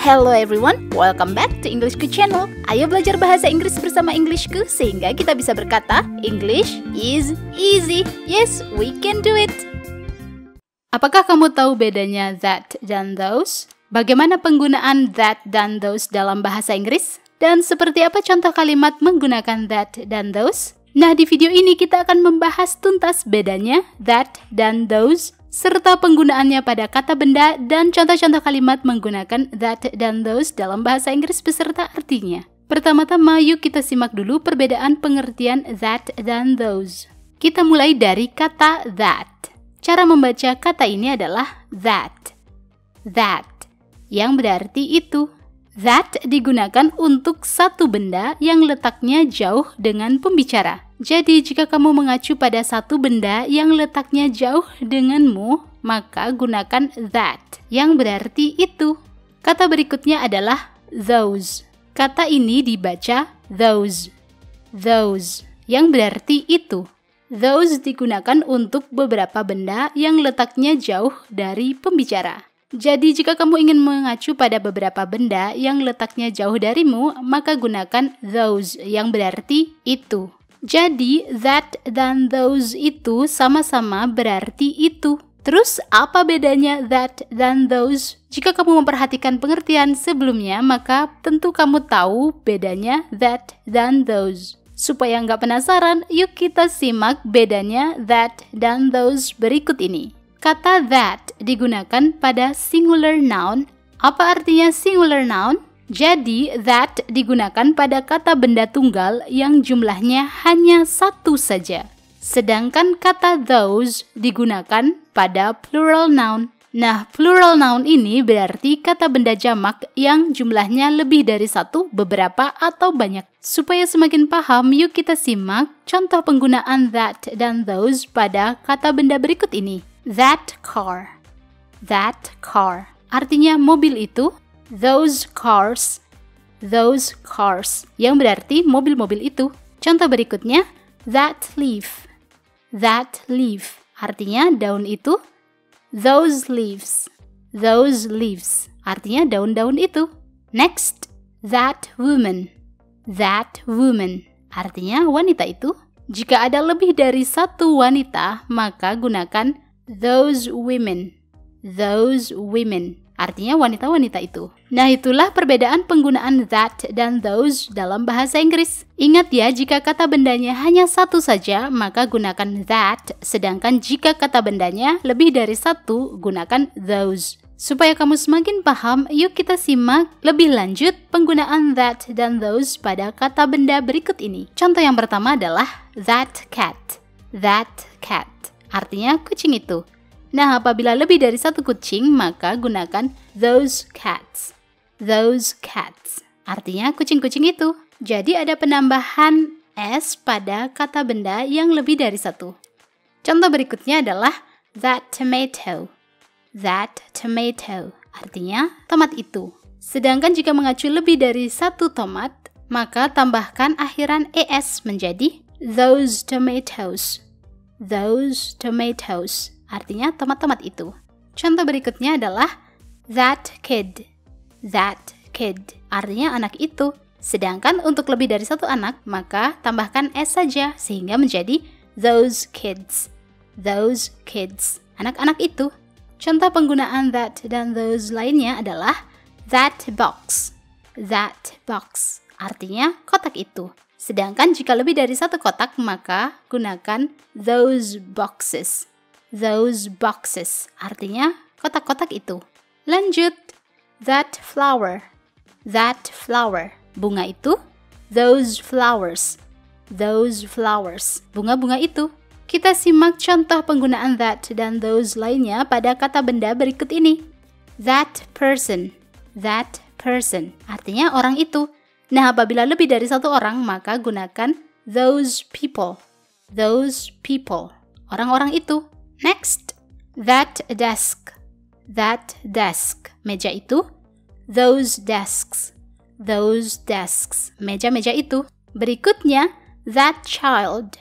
Hello everyone, welcome back to Englishku channel. Ayo belajar bahasa Inggris bersama Englishku sehingga kita bisa berkata English is easy. Yes, we can do it. Apakah kamu tahu bedanya that dan those? Bagaimana penggunaan that dan those dalam bahasa Inggris? Dan seperti apa contoh kalimat menggunakan that dan those? Nah, di video ini kita akan membahas tuntas bedanya that dan those, serta penggunaannya pada kata benda dan contoh-contoh kalimat menggunakan that dan those dalam bahasa Inggris beserta artinya. Pertama-tama, yuk kita simak dulu perbedaan pengertian that dan those. Kita mulai dari kata that. Cara membaca kata ini adalah that, yang berarti itu. That digunakan untuk satu benda yang letaknya jauh dengan pembicara. Jadi, jika kamu mengacu pada satu benda yang letaknya jauh denganmu, maka gunakan that, yang berarti itu. Kata berikutnya adalah those. Kata ini dibaca those, yang berarti itu. Those digunakan untuk beberapa benda yang letaknya jauh dari pembicara. Jadi, jika kamu ingin mengacu pada beberapa benda yang letaknya jauh darimu, maka gunakan those, yang berarti itu. Jadi, that dan those itu sama-sama berarti itu. Terus, apa bedanya that dan those? Jika kamu memperhatikan pengertian sebelumnya, maka tentu kamu tahu bedanya that dan those. Supaya nggak penasaran, yuk kita simak bedanya that dan those berikut ini. Kata that digunakan pada singular noun. Apa artinya singular noun? Jadi, that digunakan pada kata benda tunggal yang jumlahnya hanya satu saja. Sedangkan kata those digunakan pada plural noun. Nah, plural noun ini berarti kata benda jamak yang jumlahnya lebih dari satu, beberapa, atau banyak. Supaya semakin paham, yuk kita simak contoh penggunaan that dan those pada kata benda berikut ini. That car. Artinya mobil itu. Those cars, yang berarti mobil-mobil itu. Contoh berikutnya, that leaf, artinya daun itu. Those leaves, artinya daun-daun itu. Next, that woman, artinya wanita itu. Jika ada lebih dari satu wanita, maka gunakan those women, artinya wanita-wanita itu. Nah, itulah perbedaan penggunaan that dan those dalam bahasa Inggris. Ingat ya, jika kata bendanya hanya satu saja, maka gunakan that, sedangkan jika kata bendanya lebih dari satu, gunakan those. Supaya kamu semakin paham, yuk kita simak lebih lanjut penggunaan that dan those pada kata benda berikut ini. Contoh yang pertama adalah that cat, artinya kucing itu. Nah, apabila lebih dari satu kucing, maka gunakan those cats, artinya kucing-kucing itu. Jadi ada penambahan s pada kata benda yang lebih dari satu. Contoh berikutnya adalah that tomato, artinya tomat itu. Sedangkan jika mengacu lebih dari satu tomat, maka tambahkan akhiran es menjadi those tomatoes, artinya tomat-tomat itu. Contoh berikutnya adalah that kid, artinya anak itu. Sedangkan untuk lebih dari satu anak, maka tambahkan s saja sehingga menjadi those kids, anak-anak itu. Contoh penggunaan that dan those lainnya adalah that box, artinya kotak itu. Sedangkan jika lebih dari satu kotak, maka gunakan those boxes, artinya kotak-kotak itu. Lanjut, that flower, bunga itu. Those flowers, bunga-bunga itu. Kita simak contoh penggunaan that dan those lainnya pada kata benda berikut ini. That person, artinya orang itu. Nah, apabila lebih dari satu orang, maka gunakan those people, orang-orang itu. Next, that desk, meja itu. Those desks, meja-meja itu. Berikutnya, that child,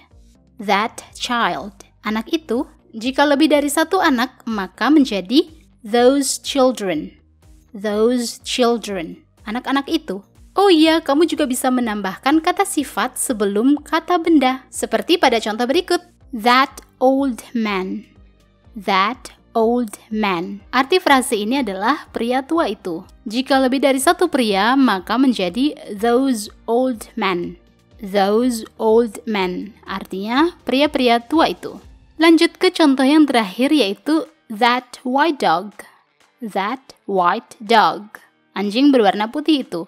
anak itu. Jika lebih dari satu anak, maka menjadi those children, those children. Anak-anak itu. Oh iya, kamu juga bisa menambahkan kata sifat sebelum kata benda. Seperti pada contoh berikut. That old man. That old man. Arti frase ini adalah pria tua itu. Jika lebih dari satu pria, maka menjadi those old men. Those old men. Artinya pria-pria tua itu. Lanjut ke contoh yang terakhir yaitu that white dog. That white dog. Anjing berwarna putih itu.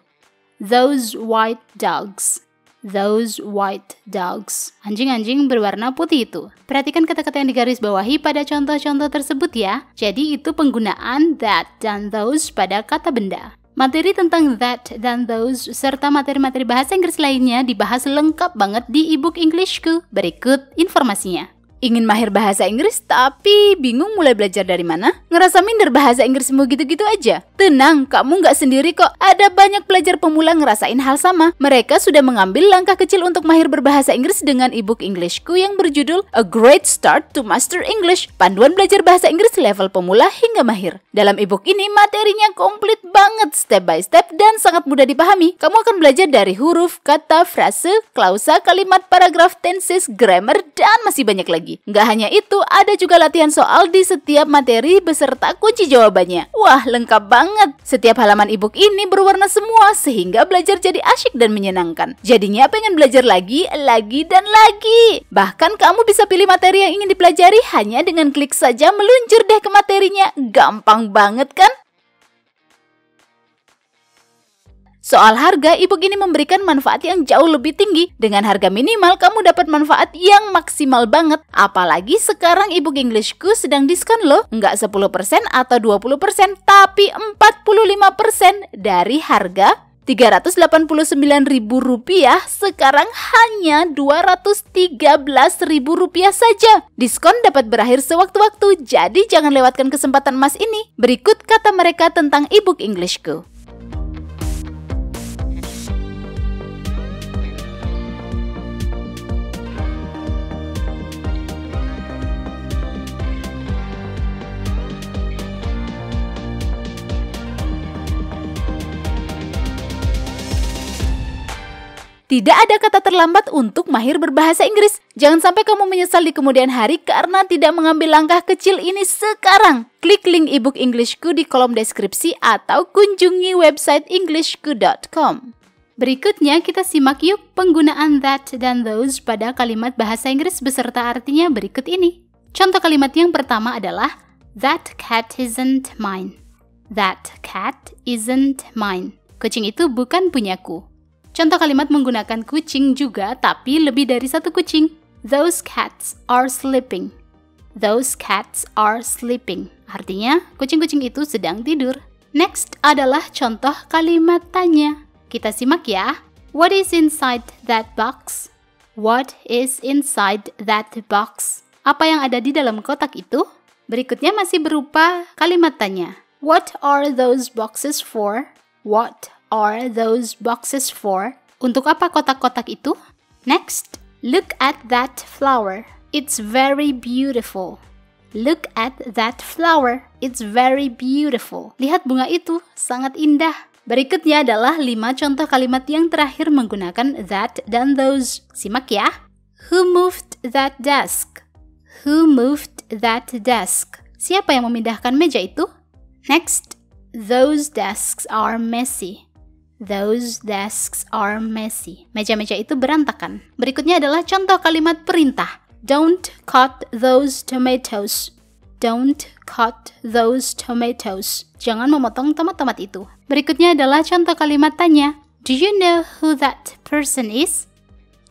Those white dogs. Those white dogs. Anjing-anjing berwarna putih itu. Perhatikan kata-kata yang digarisbawahi pada contoh-contoh tersebut ya. Jadi itu penggunaan that dan those pada kata benda. Materi tentang that dan those serta materi-materi bahasa Inggris lainnya dibahas lengkap banget di ebook Englishku. Berikut informasinya. Ingin mahir bahasa Inggris tapi bingung mulai belajar dari mana? Ngerasa minder bahasa Inggrismu gitu-gitu aja? Tenang, kamu nggak sendiri kok. Ada banyak pelajar pemula ngerasain hal sama. Mereka sudah mengambil langkah kecil untuk mahir berbahasa Inggris dengan ebook Englishku yang berjudul A Great Start to Master English. Panduan belajar bahasa Inggris level pemula hingga mahir. Dalam ebook ini materinya komplit banget, step by step dan sangat mudah dipahami. Kamu akan belajar dari huruf, kata, frase, klausa, kalimat, paragraf, tenses, grammar, dan masih banyak lagi. Nggak hanya itu, ada juga latihan soal di setiap materi beserta kunci jawabannya. Wah, lengkap banget. Setiap halaman ebook ini berwarna semua sehingga belajar jadi asyik dan menyenangkan. Jadinya pengen belajar lagi, dan lagi. Bahkan kamu bisa pilih materi yang ingin dipelajari hanya dengan klik saja meluncur deh ke materinya. Gampang banget kan? Soal harga, ebook ini memberikan manfaat yang jauh lebih tinggi. Dengan harga minimal, kamu dapat manfaat yang maksimal banget. Apalagi sekarang ebook Englishku sedang diskon loh. Nggak 10% atau 20%, tapi 45% dari harga Rp389.000 sekarang hanya Rp213.000 saja. Diskon dapat berakhir sewaktu-waktu, jadi jangan lewatkan kesempatan emas ini. Berikut kata mereka tentang ebook Englishku. Tidak ada kata terlambat untuk mahir berbahasa Inggris. Jangan sampai kamu menyesal di kemudian hari karena tidak mengambil langkah kecil ini sekarang. Klik link ebook Englishku di kolom deskripsi atau kunjungi website englishku.com. Berikutnya kita simak yuk penggunaan that dan those pada kalimat bahasa Inggris beserta artinya berikut ini. Contoh kalimat yang pertama adalah that cat isn't mine. That cat isn't mine. Kucing itu bukan punyaku. Contoh kalimat menggunakan kucing juga, tapi lebih dari satu kucing. Those cats are sleeping. Those cats are sleeping. Artinya, kucing-kucing itu sedang tidur. Next adalah contoh kalimat tanya. Kita simak ya. What is inside that box? What is inside that box? Apa yang ada di dalam kotak itu? Berikutnya masih berupa kalimat tanya. What are those boxes for? What are those boxes for? Untuk apa kotak-kotak itu? Next, look at that flower. It's very beautiful. Look at that flower. It's very beautiful. Lihat bunga itu, sangat indah. Berikutnya adalah 5 contoh kalimat yang terakhir menggunakan that dan those. Simak ya. Who moved that desk? Who moved that desk? Siapa yang memindahkan meja itu? Next, those desks are messy. Those desks are messy. Meja-meja itu berantakan. Berikutnya adalah contoh kalimat perintah. Don't cut those tomatoes. Don't cut those tomatoes. Jangan memotong tomat-tomat itu. Berikutnya adalah contoh kalimat tanya. Do you know who that person is?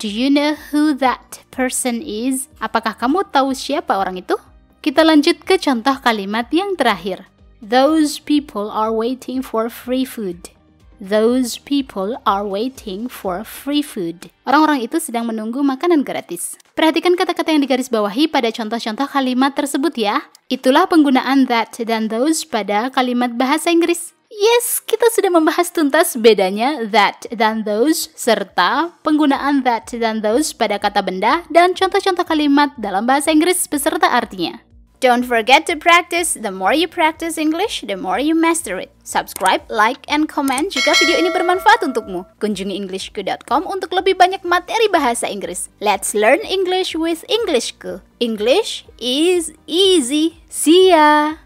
Do you know who that person is? Apakah kamu tahu siapa orang itu? Kita lanjut ke contoh kalimat yang terakhir. Those people are waiting for free food. Those people are waiting for free food. Orang-orang itu sedang menunggu makanan gratis. Perhatikan kata-kata yang digarisbawahi pada contoh-contoh kalimat tersebut ya. Itulah penggunaan that dan those pada kalimat bahasa Inggris. Yes, kita sudah membahas tuntas bedanya that dan those serta penggunaan that dan those pada kata benda dan contoh-contoh kalimat dalam bahasa Inggris beserta artinya. Don't forget to practice. The more you practice English, the more you master it. Subscribe, like, and comment jika video ini bermanfaat untukmu. Kunjungi englishku.com untuk lebih banyak materi bahasa Inggris. Let's learn English with Englishku. English is easy. See ya!